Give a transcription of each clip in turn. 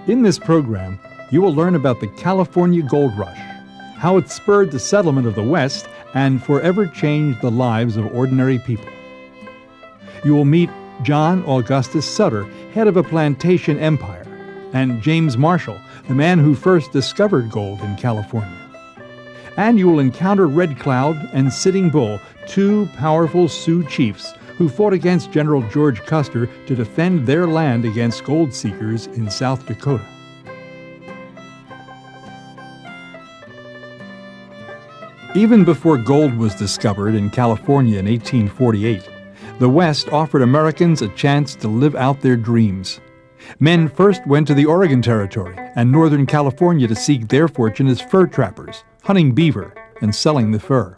In this program, you will learn about the California Gold Rush, how it spurred the settlement of the West and forever changed the lives of ordinary people. You will meet John Augustus Sutter, head of a plantation empire, and James Marshall, the man who first discovered gold in California. And you will encounter Red Cloud and Sitting Bull, two powerful Sioux chiefs who fought against General George Custer to defend their land against gold seekers in South Dakota. Even before gold was discovered in California in 1848, the West offered Americans a chance to live out their dreams. Men first went to the Oregon Territory and Northern California to seek their fortune as fur trappers, hunting beaver and selling the fur.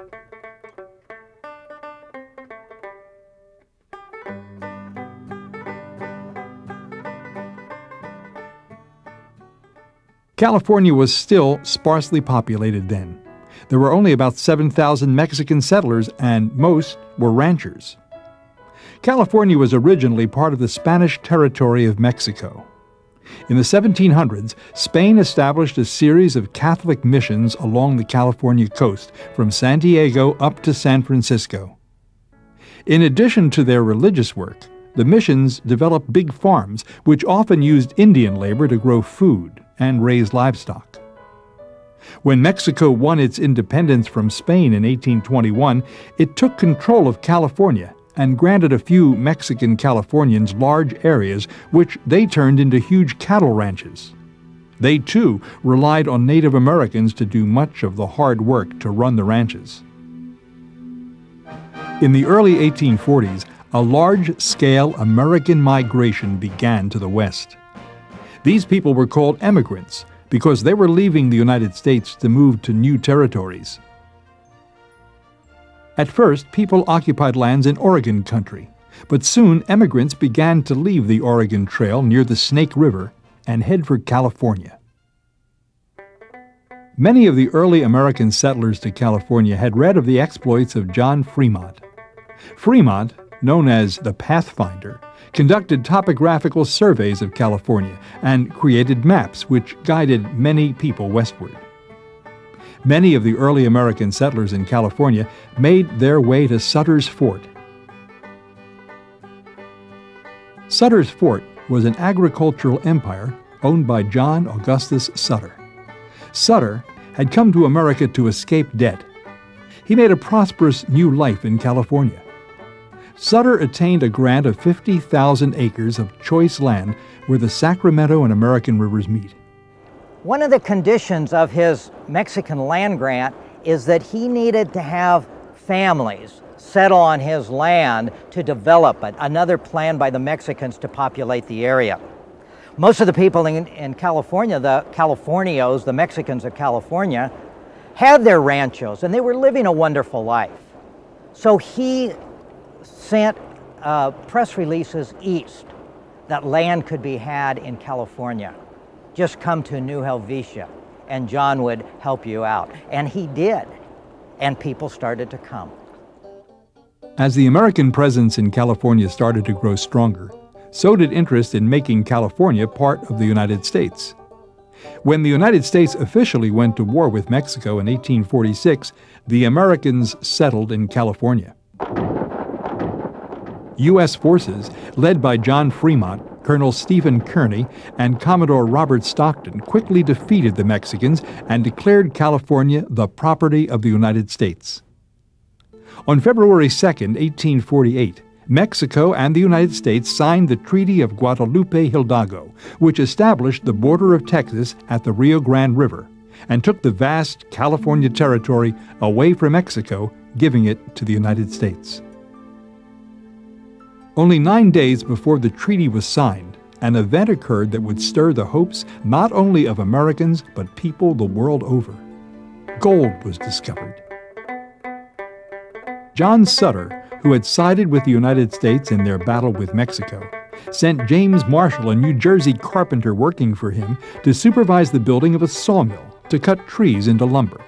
California was still sparsely populated then. There were only about 7,000 Mexican settlers, and most were ranchers. California was originally part of the Spanish territory of Mexico. In the 1700s, Spain established a series of Catholic missions along the California coast, from San Diego up to San Francisco. In addition to their religious work, the missions developed big farms, which often used Indian labor to grow food and raise livestock. When Mexico won its independence from Spain in 1821, it took control of California and granted a few Mexican Californians large areas which they turned into huge cattle ranches. They, too, relied on Native Americans to do much of the hard work to run the ranches. In the early 1840s, a large-scale American migration began to the West. These people were called emigrants because they were leaving the United States to move to new territories. At first, people occupied lands in Oregon country, but soon emigrants began to leave the Oregon Trail near the Snake River and head for California. Many of the early American settlers to California had read of the exploits of John Fremont. Fremont, known as the Pathfinder, conducted topographical surveys of California and created maps which guided many people westward. Many of the early American settlers in California made their way to Sutter's Fort. Sutter's Fort was an agricultural empire owned by John Augustus Sutter. Sutter had come to America to escape debt. He made a prosperous new life in California. Sutter attained a grant of 50,000 acres of choice land where the Sacramento and American rivers meet. One of the conditions of his Mexican land grant is that he needed to have families settle on his land to develop it, another plan by the Mexicans to populate the area. Most of the people in California, the Californios, the Mexicans of California, had their ranchos and they were living a wonderful life. So he sent press releases east that land could be had in California. Just come to New Helvetia and John would help you out. And he did, and people started to come. As the American presence in California started to grow stronger, so did interest in making California part of the United States. When the United States officially went to war with Mexico in 1846, the Americans settled in California. U.S. forces, led by John Fremont, Colonel Stephen Kearny, and Commodore Robert Stockton, quickly defeated the Mexicans and declared California the property of the United States. On February 2, 1848, Mexico and the United States signed the Treaty of Guadalupe Hidalgo, which established the border of Texas at the Rio Grande River and took the vast California territory away from Mexico, giving it to the United States. Only 9 days before the treaty was signed, an event occurred that would stir the hopes not only of Americans, but people the world over. Gold was discovered. John Sutter, who had sided with the United States in their battle with Mexico, sent James Marshall, a New Jersey carpenter working for him, to supervise the building of a sawmill to cut trees into lumber.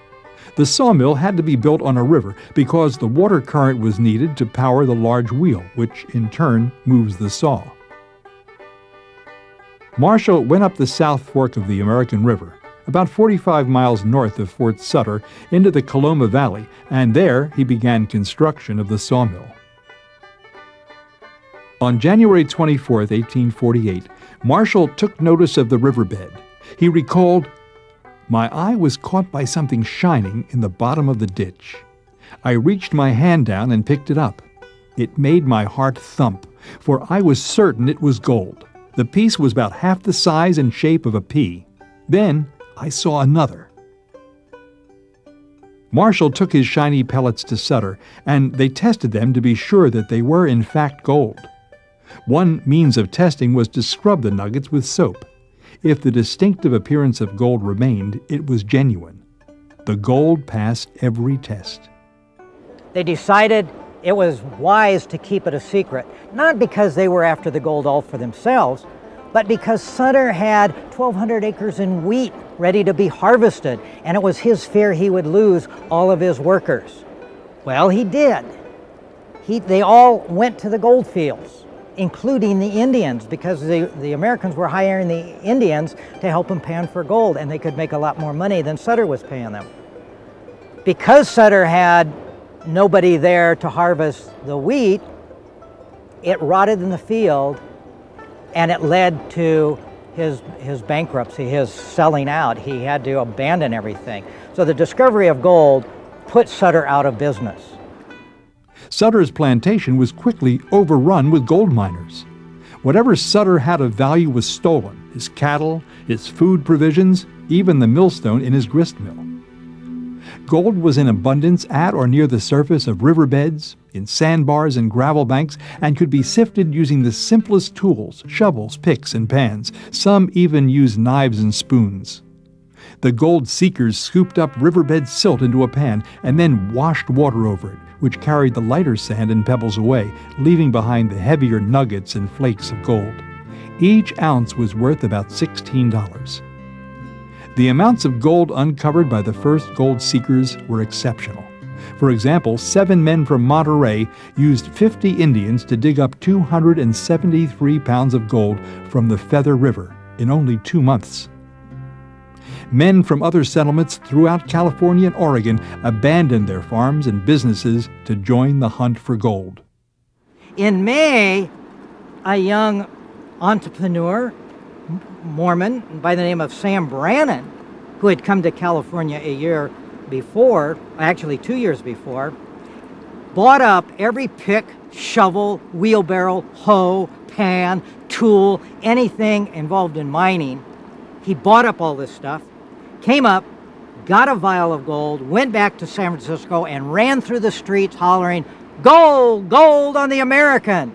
The sawmill had to be built on a river because the water current was needed to power the large wheel, which in turn moves the saw. Marshall went up the South Fork of the American River, about 45 miles north of Fort Sutter, into the Coloma Valley, and there he began construction of the sawmill. On January 24, 1848, Marshall took notice of the riverbed. He recalled, "My eye was caught by something shining in the bottom of the ditch. I reached my hand down and picked it up. It made my heart thump, for I was certain it was gold. The piece was about half the size and shape of a pea. Then I saw another." Marshall took his shiny pellets to Sutter, and they tested them to be sure that they were in fact gold. One means of testing was to scrub the nuggets with soap. If the distinctive appearance of gold remained, it was genuine. The gold passed every test. They decided it was wise to keep it a secret, not because they were after the gold all for themselves, but because Sutter had 1,200 acres in wheat ready to be harvested, and it was his fear he would lose all of his workers. Well, he did. They all went to the gold fields, including the Indians, because the Americans were hiring the Indians to help them pan for gold, and they could make a lot more money than Sutter was paying them. Because Sutter had nobody there to harvest the wheat, it rotted in the field, and it led to his bankruptcy, his selling out. He had to abandon everything. So the discovery of gold put Sutter out of business. Sutter's plantation was quickly overrun with gold miners. Whatever Sutter had of value was stolen: his cattle, his food provisions, even the millstone in his grist mill. Gold was in abundance at or near the surface of riverbeds, in sandbars and gravel banks, and could be sifted using the simplest tools: shovels, picks, and pans. Some even used knives and spoons. The gold seekers scooped up riverbed silt into a pan and then washed water over it, which carried the lighter sand and pebbles away, leaving behind the heavier nuggets and flakes of gold. Each ounce was worth about $16. The amounts of gold uncovered by the first gold seekers were exceptional. For example, 7 men from Monterey used 50 Indians to dig up 273 pounds of gold from the Feather River in only 2 months. Men from other settlements throughout California and Oregon abandoned their farms and businesses to join the hunt for gold. In May, a young entrepreneur, Mormon, by the name of Sam Brannan, who had come to California a year before, actually 2 years before, bought up every pick, shovel, wheelbarrow, hoe, pan, tool, anything involved in mining. He bought up all this stuff, came up, got a vial of gold, went back to San Francisco, and ran through the streets hollering, "Gold! Gold on the American!"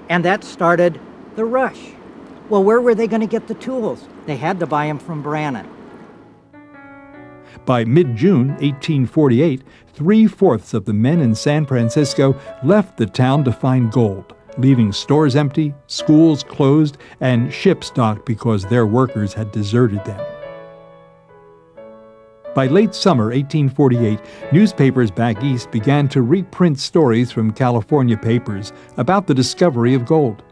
And that started the rush. Well, where were they going to get the tools? They had to buy them from Brannan. By mid-June 1848, 3/4 of the men in San Francisco left the town to find gold, leaving stores empty, schools closed, and ships docked because their workers had deserted them. By late summer 1848, newspapers back east began to reprint stories from California papers about the discovery of gold.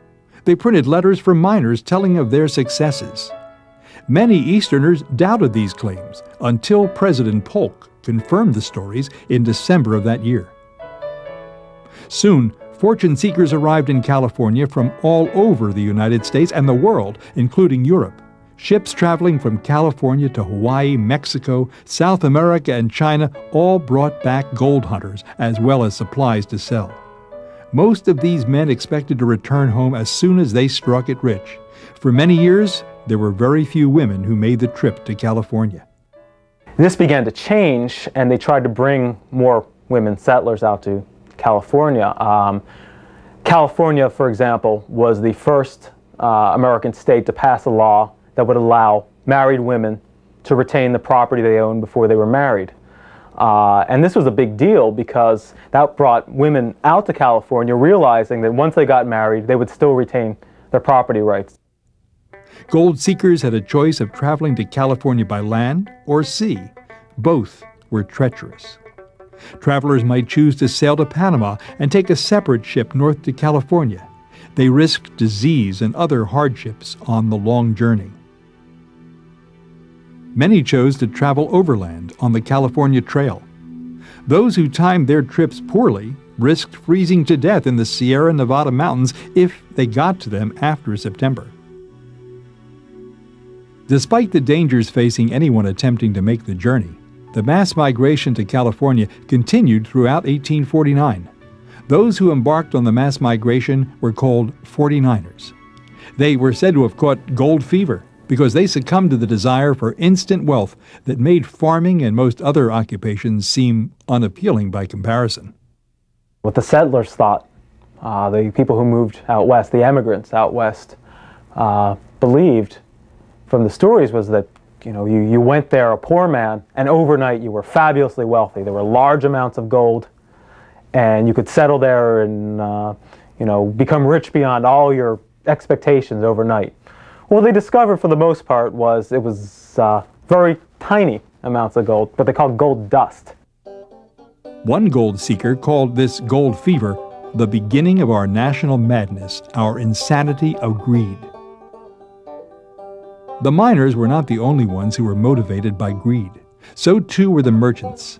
They printed letters from miners telling of their successes. Many Easterners doubted these claims until President Polk confirmed the stories in December of that year. Soon, fortune seekers arrived in California from all over the United States and the world, including Europe. Ships traveling from California to Hawaii, Mexico, South America, and China all brought back gold hunters as well as supplies to sell. Most of these men expected to return home as soon as they struck it rich. For many years, there were very few women who made the trip to California. This began to change, and they tried to bring more women settlers out to California. California, for example, was the first American state to pass a law that would allow married women to retain the property they owned before they were married. And this was a big deal because that brought women out to California realizing that once they got married, they would still retain their property rights. Gold seekers had a choice of traveling to California by land or sea. Both were treacherous. Travelers might choose to sail to Panama and take a separate ship north to California. They risked disease and other hardships on the long journey. Many chose to travel overland on the California Trail. Those who timed their trips poorly risked freezing to death in the Sierra Nevada mountains if they got to them after September. Despite the dangers facing anyone attempting to make the journey, the mass migration to California continued throughout 1849. Those who embarked on the mass migration were called 49ers. They were said to have caught gold fever because they succumbed to the desire for instant wealth that made farming and most other occupations seem unappealing by comparison. What the settlers thought, the people who moved out west, the immigrants out west, believed from the stories was that you went there a poor man, and overnight you were fabulously wealthy. There were large amounts of gold, and you could settle there and become rich beyond all your expectations overnight. What they discovered for the most part was it was very tiny amounts of gold, but they called gold dust. One gold seeker called this gold fever the beginning of our national madness, our insanity of greed. The miners were not the only ones who were motivated by greed. So too were the merchants.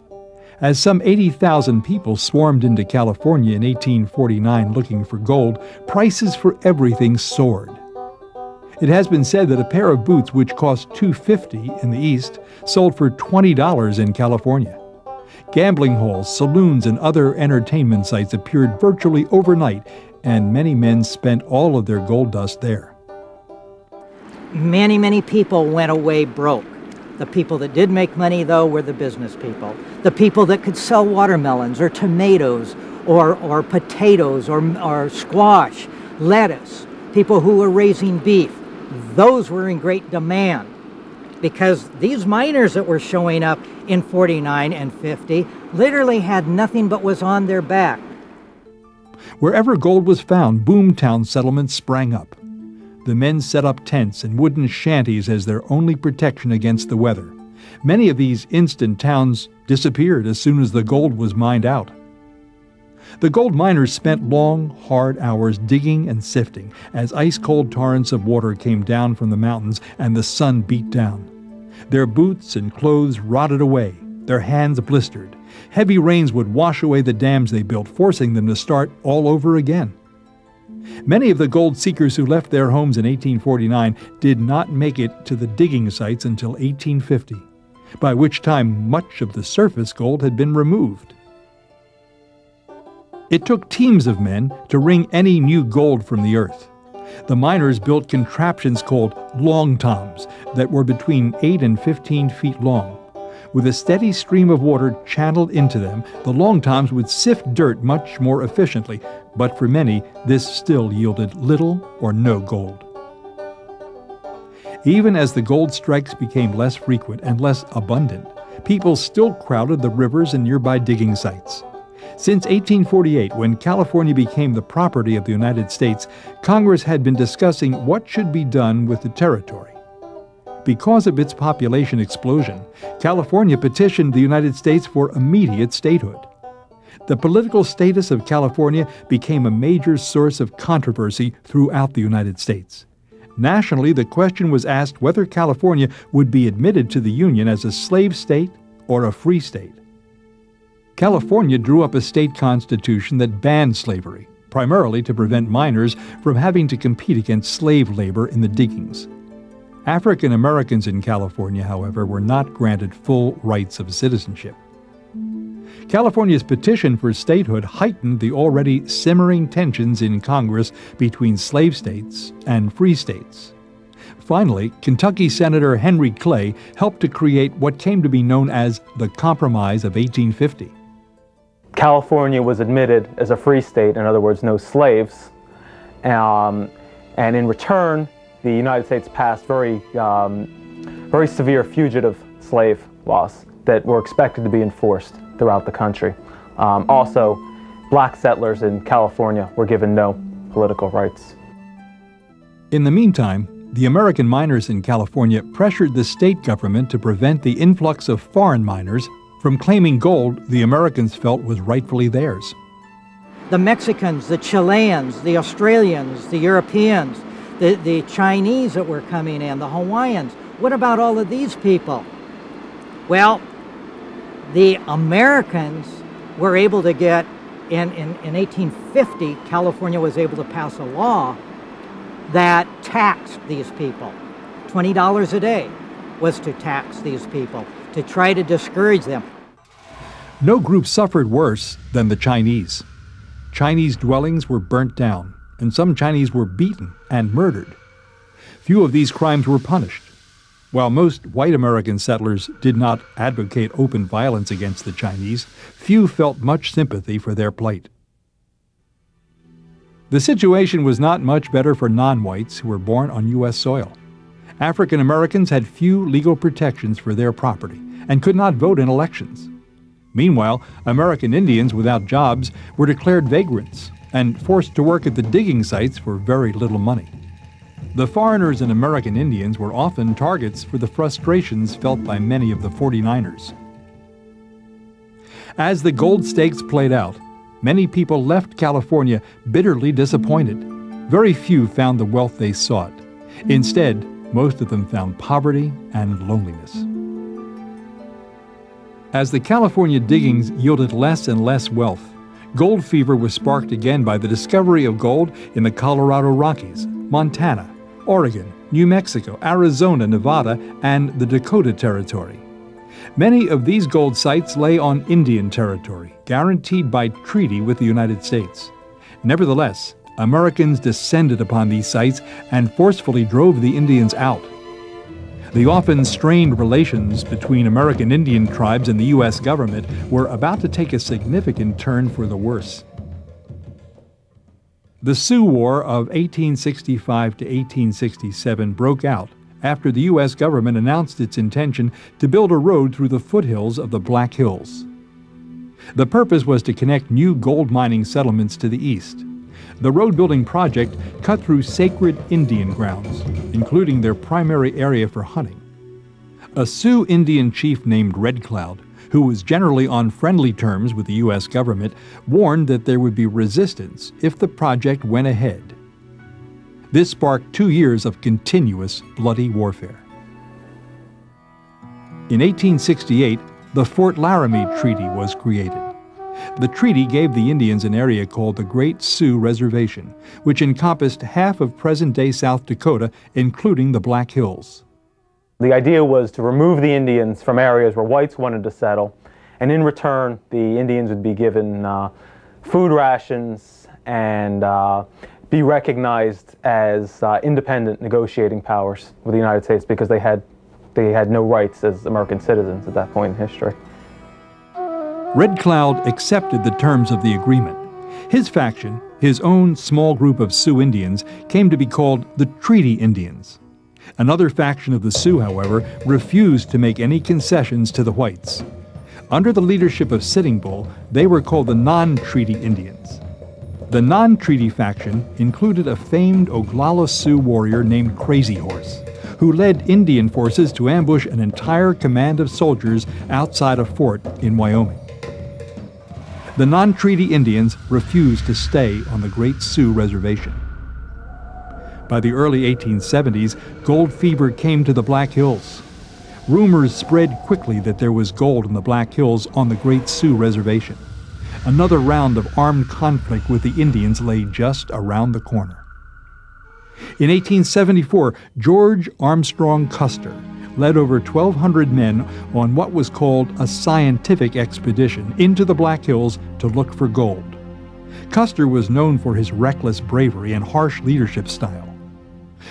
As some 80,000 people swarmed into California in 1849 looking for gold, prices for everything soared. It has been said that a pair of boots which cost $2.50 in the East sold for $20 in California. Gambling halls, saloons, and other entertainment sites appeared virtually overnight, and many men spent all of their gold dust there. Many, many people went away broke. The people that did make money, though, were the business people. The people that could sell watermelons or tomatoes or potatoes or squash, lettuce, people who were raising beef. Those were in great demand because these miners that were showing up in 49 and 50 literally had nothing but was on their back. Wherever gold was found, boomtown settlements sprang up. The men set up tents and wooden shanties as their only protection against the weather. Many of these instant towns disappeared as soon as the gold was mined out. The gold miners spent long, hard hours digging and sifting as ice-cold torrents of water came down from the mountains and the sun beat down. Their boots and clothes rotted away, their hands blistered. Heavy rains would wash away the dams they built, forcing them to start all over again. Many of the gold seekers who left their homes in 1849 did not make it to the digging sites until 1850, by which time much of the surface gold had been removed. It took teams of men to wring any new gold from the earth. The miners built contraptions called long toms that were between 8 and 15 feet long. With a steady stream of water channeled into them, the long toms would sift dirt much more efficiently, but for many, this still yielded little or no gold. Even as the gold strikes became less frequent and less abundant, people still crowded the rivers and nearby digging sites. Since 1848, when California became the property of the United States, Congress had been discussing what should be done with the territory. Because of its population explosion, California petitioned the United States for immediate statehood. The political status of California became a major source of controversy throughout the United States. Nationally, the question was asked whether California would be admitted to the Union as a slave state or a free state. California drew up a state constitution that banned slavery, primarily to prevent miners from having to compete against slave labor in the diggings. African Americans in California, however, were not granted full rights of citizenship. California's petition for statehood heightened the already simmering tensions in Congress between slave states and free states. Finally, Kentucky Senator Henry Clay helped to create what came to be known as the Compromise of 1850. California was admitted as a free state, in other words, no slaves, and in return, the United States passed very severe fugitive slave laws that were expected to be enforced throughout the country. Also, black settlers in California were given no political rights. In the meantime, the American miners in California pressured the state government to prevent the influx of foreign miners from claiming gold the Americans felt was rightfully theirs. the Mexicans, the Chileans, the Australians, the Europeans, the Chinese that were coming in, the Hawaiians. What about all of these people? Well, the Americans were able to get, in 1850, California was able to pass a law that taxed these people. $20 a day was to tax these people, to try to discourage them. No group suffered worse than the Chinese. Chinese dwellings were burnt down, and some Chinese were beaten and murdered. Few of these crimes were punished. While most white American settlers did not advocate open violence against the Chinese, few felt much sympathy for their plight. The situation was not much better for non-whites who were born on U.S. soil. African Americans had few legal protections for their property and could not vote in elections. Meanwhile, American Indians without jobs were declared vagrants and forced to work at the digging sites for very little money. The foreigners and American Indians were often targets for the frustrations felt by many of the 49ers. As the gold stakes played out, many people left California bitterly disappointed. Very few found the wealth they sought. Instead, most of them found poverty and loneliness. As the California diggings yielded less and less wealth, gold fever was sparked again by the discovery of gold in the Colorado Rockies, Montana, Oregon, New Mexico, Arizona, Nevada, and the Dakota Territory. Many of these gold sites lay on Indian territory, guaranteed by treaty with the United States. Nevertheless, Americans descended upon these sites and forcefully drove the Indians out. The often strained relations between American Indian tribes and the U.S. government were about to take a significant turn for the worse. The Sioux War of 1865 to 1867 broke out after the U.S. government announced its intention to build a road through the foothills of the Black Hills. The purpose was to connect new gold mining settlements to the east. The road-building project cut through sacred Indian grounds, including their primary area for hunting. A Sioux Indian chief named Red Cloud, who was generally on friendly terms with the U.S. government, warned that there would be resistance if the project went ahead. This sparked 2 years of continuous bloody warfare. In 1868, the Fort Laramie Treaty was created. The treaty gave the Indians an area called the Great Sioux Reservation, which encompassed half of present-day South Dakota, including the Black Hills. The idea was to remove the Indians from areas where whites wanted to settle, and in return, the Indians would be given food rations and be recognized as independent negotiating powers with the United States because they had no rights as American citizens at that point in history. Red Cloud accepted the terms of the agreement. His faction, his own small group of Sioux Indians, came to be called the Treaty Indians. Another faction of the Sioux, however, refused to make any concessions to the whites. Under the leadership of Sitting Bull, they were called the Non-Treaty Indians. The non-treaty faction included a famed Oglala Sioux warrior named Crazy Horse, who led Indian forces to ambush an entire command of soldiers outside a fort in Wyoming. The non-treaty Indians refused to stay on the Great Sioux Reservation. By the early 1870s, gold fever came to the Black Hills. Rumors spread quickly that there was gold in the Black Hills on the Great Sioux Reservation. Another round of armed conflict with the Indians lay just around the corner. In 1874, George Armstrong Custer led over 1,200 men on what was called a scientific expedition into the Black Hills to look for gold. Custer was known for his reckless bravery and harsh leadership style.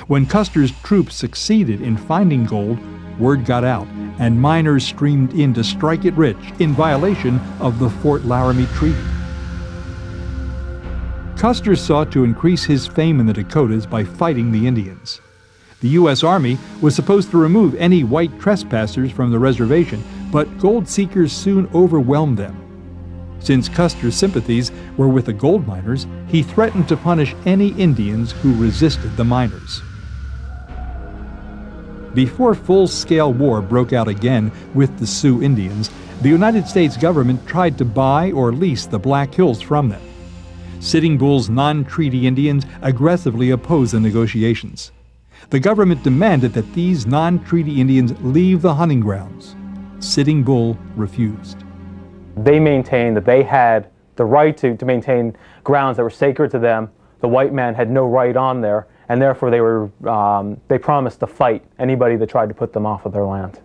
When Custer's troops succeeded in finding gold, word got out, and miners streamed in to strike it rich in violation of the Fort Laramie Treaty. Custer sought to increase his fame in the Dakotas by fighting the Indians. The U.S. Army was supposed to remove any white trespassers from the reservation, but gold seekers soon overwhelmed them. Since Custer's sympathies were with the gold miners, he threatened to punish any Indians who resisted the miners. Before full-scale war broke out again with the Sioux Indians, the United States government tried to buy or lease the Black Hills from them. Sitting Bull's non-treaty Indians aggressively opposed the negotiations. The government demanded that these non-treaty Indians leave the hunting grounds. Sitting Bull refused. They maintained that they had the right to maintain grounds that were sacred to them. The white man had no right on there, and therefore they promised to fight anybody that tried to put them off of their land.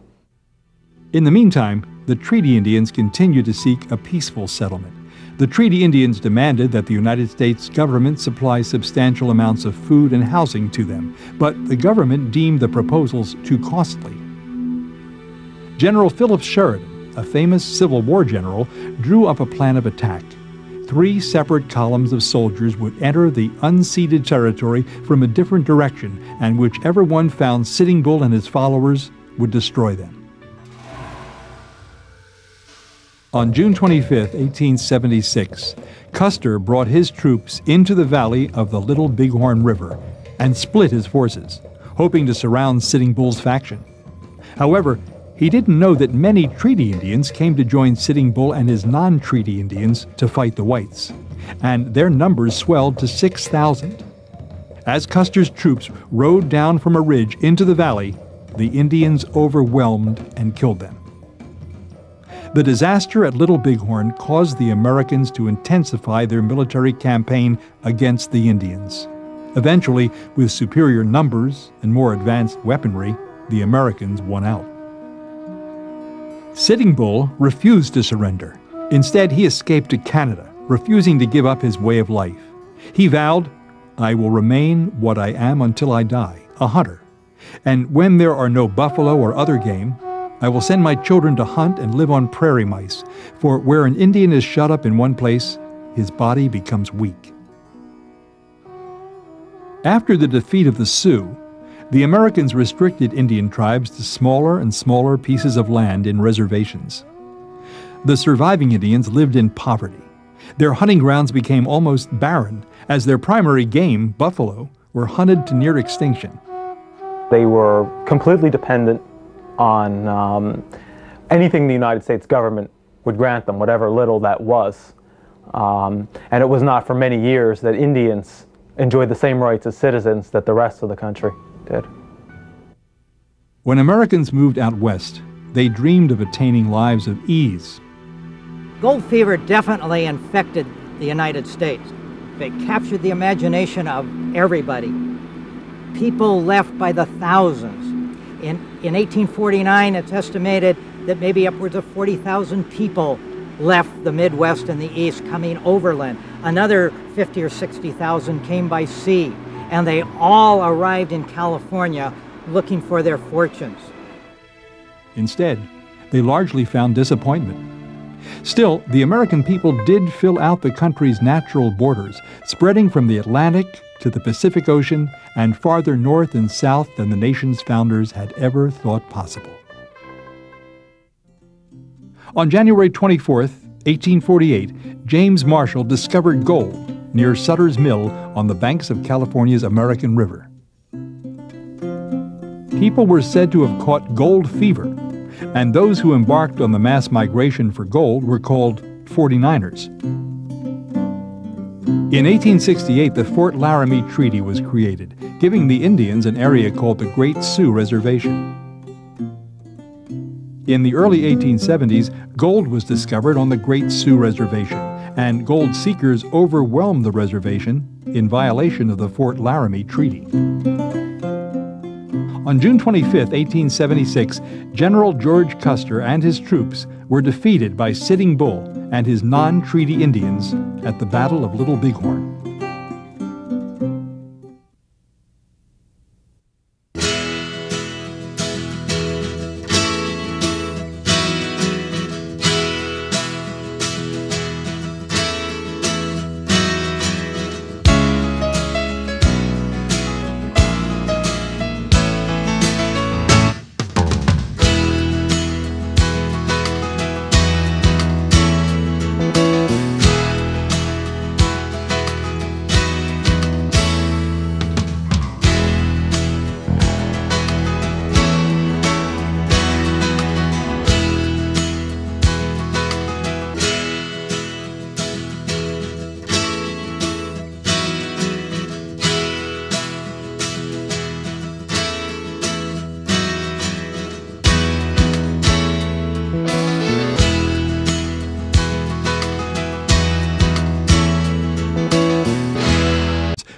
In the meantime, the treaty Indians continued to seek a peaceful settlement. The treaty Indians demanded that the United States government supply substantial amounts of food and housing to them, but the government deemed the proposals too costly. General Philip Sheridan, a famous Civil War general, drew up a plan of attack. 3 separate columns of soldiers would enter the unceded territory from a different direction, and whichever one found Sitting Bull and his followers would destroy them. On June 25, 1876, Custer brought his troops into the valley of the Little Bighorn River and split his forces, hoping to surround Sitting Bull's faction. However, he didn't know that many treaty Indians came to join Sitting Bull and his non-treaty Indians to fight the whites, and their numbers swelled to 6,000. As Custer's troops rode down from a ridge into the valley, the Indians overwhelmed and killed them. The disaster at Little Bighorn caused the Americans to intensify their military campaign against the Indians. Eventually, with superior numbers and more advanced weaponry, the Americans won out. Sitting Bull refused to surrender. Instead, he escaped to Canada, refusing to give up his way of life. He vowed, "I will remain what I am until I die, a hunter. And when there are no buffalo or other game, I will send my children to hunt and live on prairie mice, for where an Indian is shut up in one place, his body becomes weak." After the defeat of the Sioux, the Americans restricted Indian tribes to smaller and smaller pieces of land in reservations. The surviving Indians lived in poverty. Their hunting grounds became almost barren, as their primary game, buffalo, were hunted to near extinction. They were completely dependent on anything the United States government would grant them, whatever little that was. And it was not for many years that Indians enjoyed the same rights as citizens that the rest of the country did. When Americans moved out west, they dreamed of attaining lives of ease. Gold fever definitely infected the United States. It captured the imagination of everybody. People left by the thousands. In 1849, it's estimated that maybe upwards of 40,000 people left the Midwest and the East coming overland. Another 50 or 60,000 came by sea, and they all arrived in California looking for their fortunes. Instead, they largely found disappointment. Still, the American people did fill out the country's natural borders, spreading from the Atlantic to the Pacific Ocean and farther north and south than the nation's founders had ever thought possible. On January 24, 1848, James Marshall discovered gold near Sutter's Mill on the banks of California's American River. People were said to have caught gold fever, and those who embarked on the mass migration for gold were called 49ers. In 1868, the Fort Laramie Treaty was created, giving the Indians an area called the Great Sioux Reservation. In the early 1870s, gold was discovered on the Great Sioux Reservation, and gold seekers overwhelmed the reservation in violation of the Fort Laramie Treaty. On June 25, 1876, General George Custer and his troops were defeated by Sitting Bull and his non-treaty Indians at the Battle of Little Bighorn.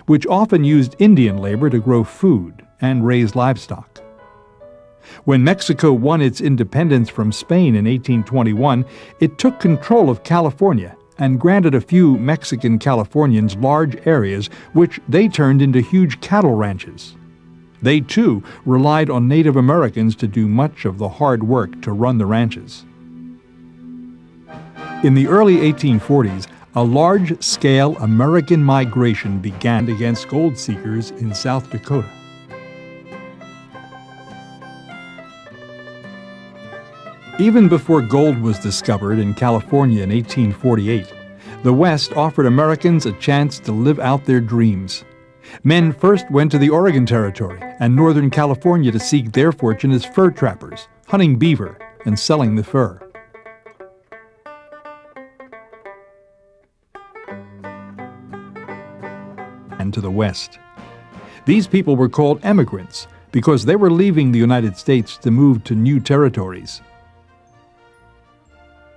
which often used Indian labor to grow food and raise livestock. When Mexico won its independence from Spain in 1821, it took control of California and granted a few Mexican Californians large areas which they turned into huge cattle ranches. They, too, relied on Native Americans to do much of the hard work to run the ranches. In the early 1840s, a large-scale American migration began against gold seekers in South Dakota. Even before gold was discovered in California in 1848, the West offered Americans a chance to live out their dreams. Men first went to the Oregon Territory and Northern California to seek their fortune as fur trappers, hunting beaver and selling the fur. And to the West. These people were called emigrants because they were leaving the United States to move to new territories.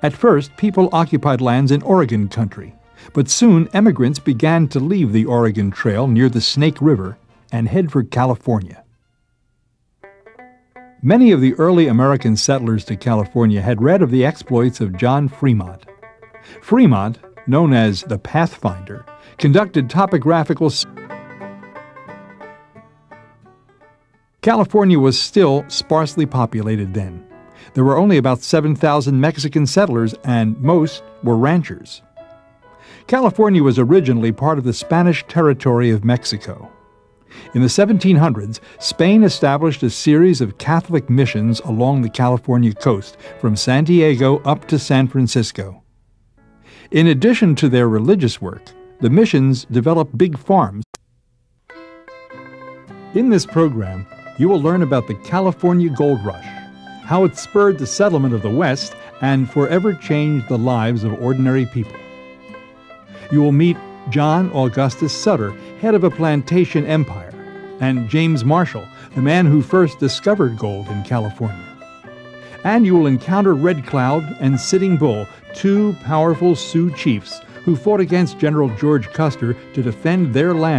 At first, people occupied lands in Oregon country, but soon emigrants began to leave the Oregon Trail near the Snake River and head for California. Many of the early American settlers to California had read of the exploits of John Fremont. Fremont, known as the Pathfinder, conducted topographical California was still sparsely populated then. There were only about 7,000 Mexican settlers, and most were ranchers. California was originally part of the Spanish territory of Mexico. In the 1700s, Spain established a series of Catholic missions along the California coast, from San Diego up to San Francisco. In addition to their religious work, the missions developed big farms. In this program, you will learn about the California Gold Rush, how it spurred the settlement of the West and forever changed the lives of ordinary people. You will meet John Augustus Sutter, head of a plantation empire, and James Marshall, the man who first discovered gold in California. And you will encounter Red Cloud and Sitting Bull, two powerful Sioux chiefs who fought against General George Custer to defend their land.